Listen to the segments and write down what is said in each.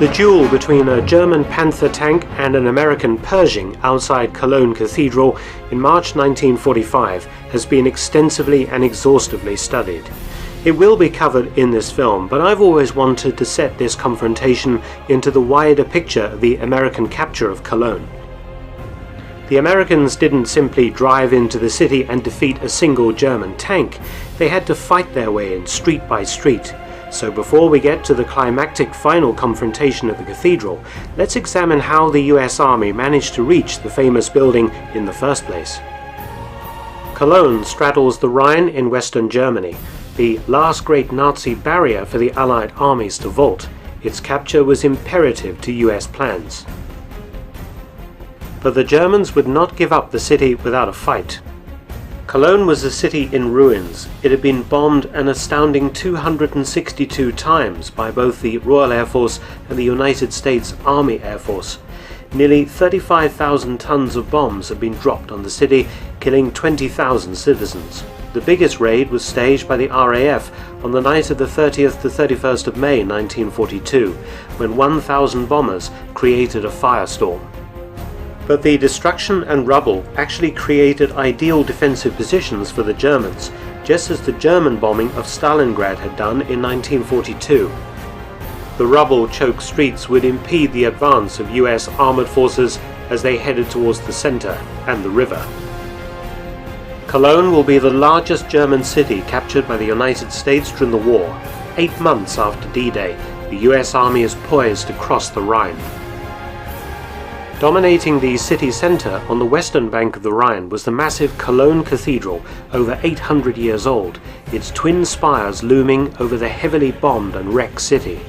The duel between a German Panther tank and an American Pershing outside Cologne Cathedral in March 1945 has been extensively and exhaustively studied. It will be covered in this film, but I've always wanted to set this confrontation into the wider picture of the American capture of Cologne. The Americans didn't simply drive into the city and defeat a single German tank. They had to fight their way in street by street. So before we get to the climactic final confrontation at the cathedral, let's examine how the US Army managed to reach the famous building in the first place. Cologne straddles the Rhine in western Germany, the last great Nazi barrier for the Allied armies to vault. Its capture was imperative to US plans. But the Germans would not give up the city without a fight. Cologne was a city in ruins. It had been bombed an astounding 262 times by both the Royal Air Force and the United States Army Air Force. Nearly 35,000 tons of bombs had been dropped on the city, killing 20,000 citizens. The biggest raid was staged by the RAF on the night of the 30th to 31st of May 1942, when 1,000 bombers created a firestorm. But the destruction and rubble actually created ideal defensive positions for the Germans, just as the German bombing of Stalingrad had done in 1942. The rubble-choked streets would impede the advance of US armored forces as they headed towards the center and the river. Cologne will be the largest German city captured by the United States during the war. 8 months after D-Day, the US Army is poised to cross the Rhine. Dominating the city centre on the western bank of the Rhine was the massive Cologne Cathedral, over 800 years old, its twin spires looming over the heavily bombed and wrecked city.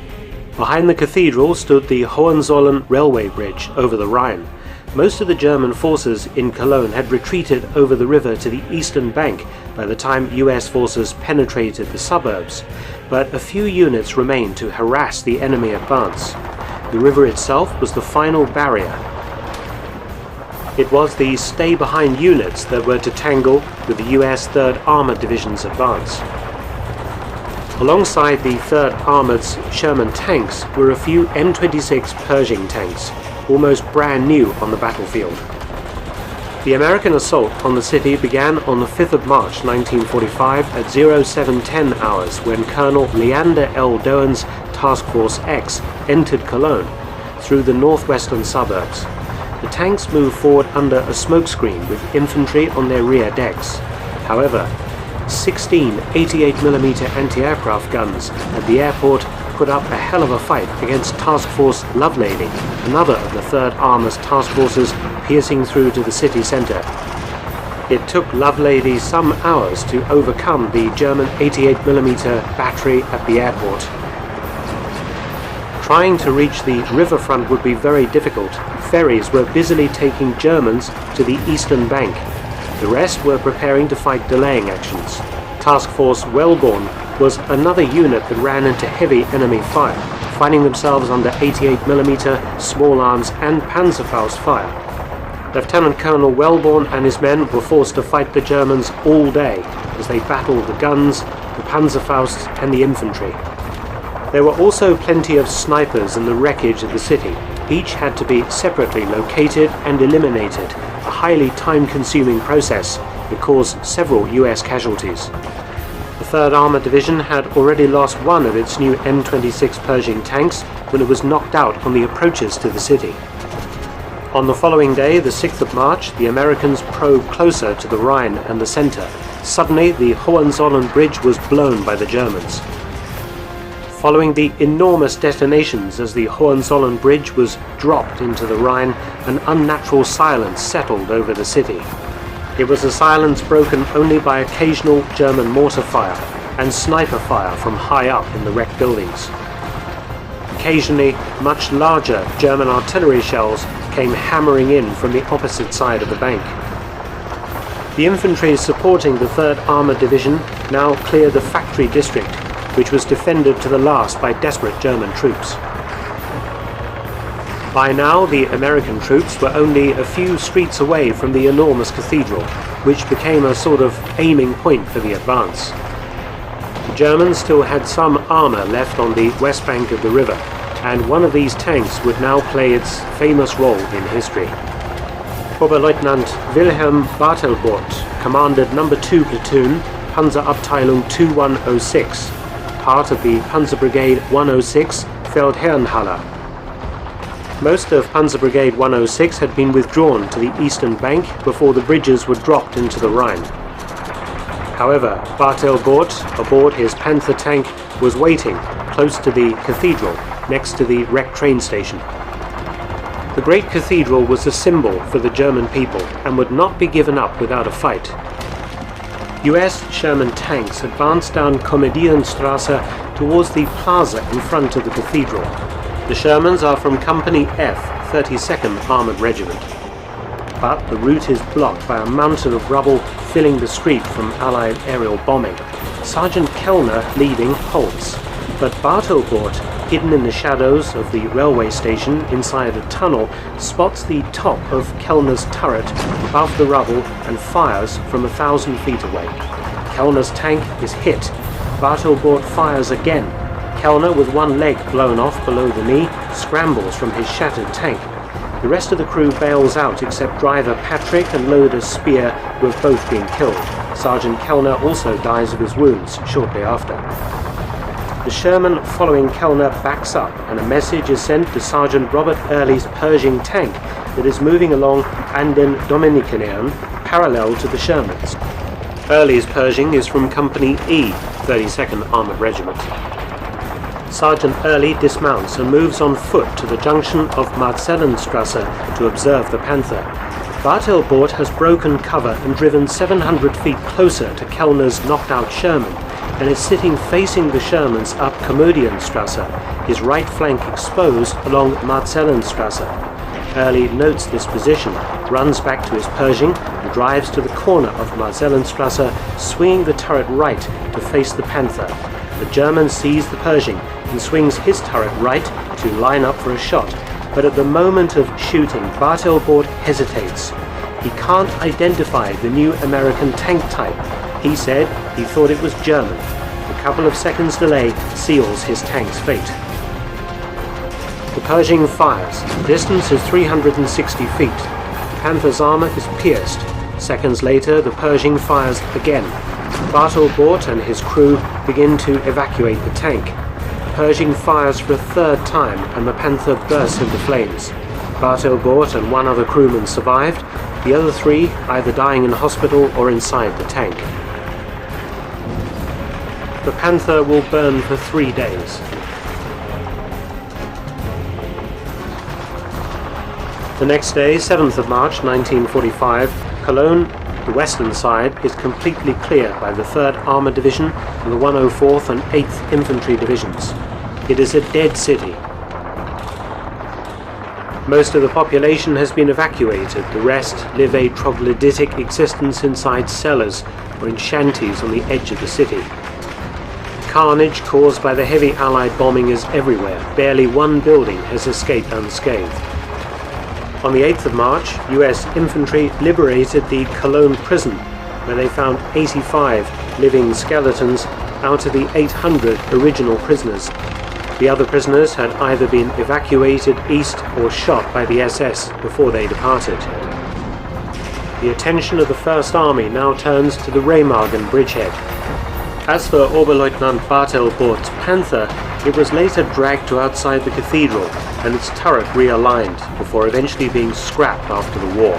Behind the cathedral stood the Hohenzollern railway bridge over the Rhine. Most of the German forces in Cologne had retreated over the river to the eastern bank by the time US forces penetrated the suburbs, but a few units remained to harass the enemy advance. The river itself was the final barrier. It was the stay-behind units that were to tangle with the US 3rd Armoured Division's advance. Alongside the 3rd Armoured's Sherman tanks were a few M26 Pershing tanks, almost brand new on the battlefield. The American assault on the city began on the 5th of March 1945 at 0710 hours when Colonel Leander L. Doan's Task Force X entered Cologne through the northwestern suburbs. The tanks moved forward under a smokescreen with infantry on their rear decks. However, 16 88mm anti-aircraft guns at the airport put up a hell of a fight against Task Force Lovelady, another of the 3rd Armoured's task forces piercing through to the city centre. It took Lovelady some hours to overcome the German 88mm battery at the airport. Trying to reach the riverfront would be very difficult. Ferries were busily taking Germans to the eastern bank. The rest were preparing to fight delaying actions. Task Force Wellborn was another unit that ran into heavy enemy fire, finding themselves under 88mm, small arms and Panzerfaust fire. Lieutenant Colonel Wellborn and his men were forced to fight the Germans all day as they battled the guns, the Panzerfausts and the infantry. There were also plenty of snipers in the wreckage of the city. Each had to be separately located and eliminated, a highly time-consuming process that caused several US casualties. The 3rd Armoured Division had already lost one of its new M26 Pershing tanks when it was knocked out on the approaches to the city. On the following day, the 6th of March, the Americans probed closer to the Rhine and the centre. Suddenly, the Hohenzollern Bridge was blown by the Germans. Following the enormous detonations as the Hohenzollern Bridge was dropped into the Rhine, an unnatural silence settled over the city. It was a silence broken only by occasional German mortar fire and sniper fire from high up in the wrecked buildings. Occasionally, much larger German artillery shells came hammering in from the opposite side of the bank. The infantry supporting the 3rd Armoured Division now cleared the factory district, which was defended to the last by desperate German troops. By now, the American troops were only a few streets away from the enormous cathedral, which became a sort of aiming point for the advance. The Germans still had some armour left on the west bank of the river. and one of these tanks would now play its famous role in history. Oberleutnant Wilhelm Bartelbort commanded No. 2 Platoon, Panzerabteilung 2106, part of the Panzer Brigade 106 Feldherrnhalle. Most of Panzer Brigade 106 had been withdrawn to the eastern bank before the bridges were dropped into the Rhine. However, Bartelbort, aboard his Panther tank, was waiting close to the cathedral, next to the wrecked train station. The great cathedral was a symbol for the German people and would not be given up without a fight. US Sherman tanks advanced down Komedienstrasse towards the plaza in front of the cathedral. The Shermans are from Company F, 32nd Armoured Regiment. But the route is blocked by a mountain of rubble filling the street from Allied aerial bombing. Sergeant Kellner, leading, halts, but Bartelbort, hidden in the shadows of the railway station inside a tunnel, spots the top of Kellner's turret above the rubble and fires from 1,000 feet away. Kellner's tank is hit. Bartelbort fires again. Kellner, with one leg blown off below the knee, scrambles from his shattered tank. The rest of the crew bails out except driver Patrick and loader Speer, who have both been killed. Sergeant Kellner also dies of his wounds shortly after. The Sherman following Kellner backs up, and a message is sent to Sergeant Robert Early's Pershing tank that is moving along Anden Dominikanen, parallel to the Shermans. Early's Pershing is from Company E, 32nd Armoured Regiment. Sergeant Early dismounts and moves on foot to the junction of Marzellenstrasse to observe the Panther. Bartelbort has broken cover and driven 700 feet closer to Kellner's knocked-out Sherman, and is sitting facing the Shermans up Komedienstrasse, his right flank exposed along Marzellenstrasse. Early notes this position, runs back to his Pershing, and drives to the corner of Marzellenstrasse, swinging the turret right to face the Panther. The German sees the Pershing and swings his turret right to line up for a shot, but at the moment of shooting, Bartelbort hesitates. He can't identify the new American tank type. He said he thought it was German. A couple of seconds' delay seals his tank's fate. The Pershing fires. The distance is 360 feet. The Panther's armor is pierced. Seconds later, the Pershing fires again. Bartelbort and his crew begin to evacuate the tank. Pershing fires for a third time, and the Panther bursts into flames. Bartelbort and one other crewman survived, the other three either dying in hospital or inside the tank. The Panther will burn for 3 days. The next day, 7th of March 1945, Cologne, the western side, is completely cleared by the 3rd Armoured Division and the 104th and 8th Infantry Divisions. It is a dead city. Most of the population has been evacuated. The rest live a troglodytic existence inside cellars or in shanties on the edge of the city. Carnage caused by the heavy Allied bombing is everywhere. Barely one building has escaped unscathed. On the 8th of March, US infantry liberated the Cologne prison, where they found 85 living skeletons out of the 800 original prisoners. The other prisoners had either been evacuated east or shot by the SS before they departed. The attention of the First Army now turns to the Remagen bridgehead. As for Oberleutnant Bartelbort's Panther, it was later dragged to outside the cathedral and its turret realigned before eventually being scrapped after the war.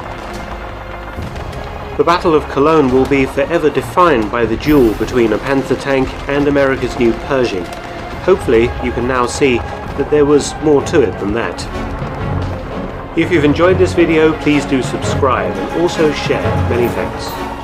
The Battle of Cologne will be forever defined by the duel between a Panther tank and America's new Pershing. Hopefully you can now see that there was more to it than that. If you've enjoyed this video, please do subscribe and also share. Many thanks.